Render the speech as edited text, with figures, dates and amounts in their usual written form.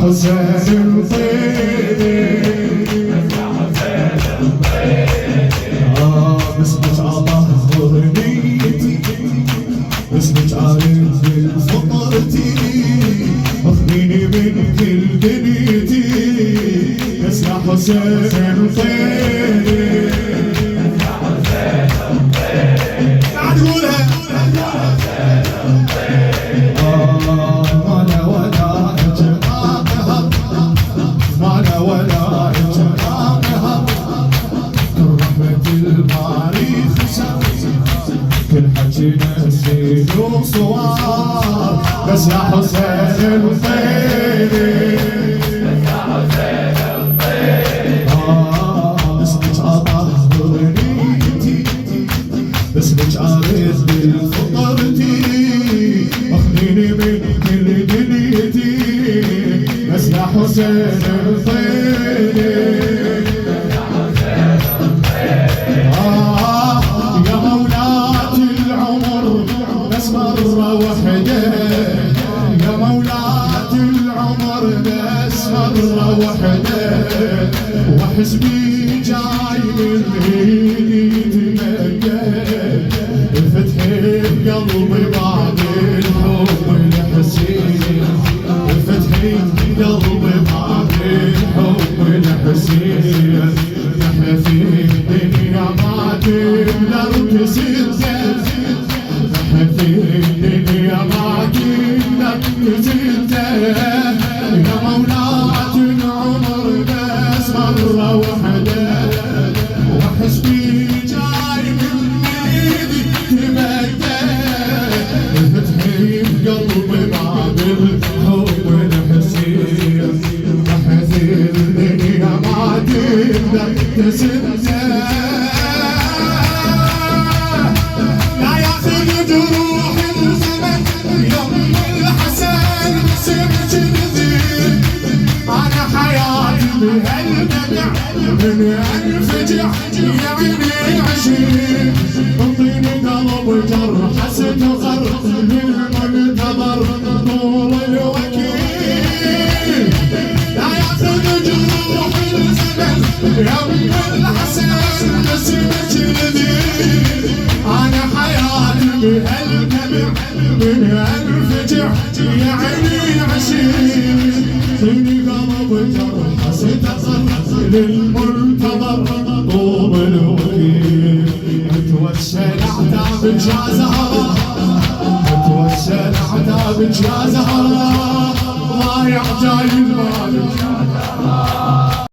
حسين الطيري باسمك اطهر نيتي باسمك عارف فطرتي اخذيني من كل دنيتي بس يا حسين الطيري تعال قولها نسيت وصوار بس يا حسين الطيري يا حسين الطيري باسمك اطهر نيتي باسمك عارف بفطرتي اخذيني من كل دنيتي بس يا حسين الطيري مرة وحدة يا مولاة العمر بس مرة وحدة وحسبي جاي من ايدي تمجد فتحي بقلبي بعد الحب الحسين فتحي بقلبي بعد الحب الحسين نحن في الدنيا ما تقدر تسد في الدنيا ما كنا نزلته يا مولاة العمر بس مرة وحدة وحسبي جاي من ايدي تمجد فتحي بقلبي بعد الحب الحسين في الدنيا ما تقدر تسده جروح الزمن يوم الحسن صرت نذير أنا حياتي بهالدمع من انفجع يا عيني عشير انطيني قلب جرح ستغر للمنتظر طول الوكيل لا ياخذ جروح الزمن يوم الحسن صرت نذير أنا حياتي بهالدمع من انفجع يا عيني عشير فيني قلب جرح ستغر للمنتظر طوب الوكيل اتوسل اعتابك يا زهرة اتوسل اعتابك يا زهرة ضايع جاي المال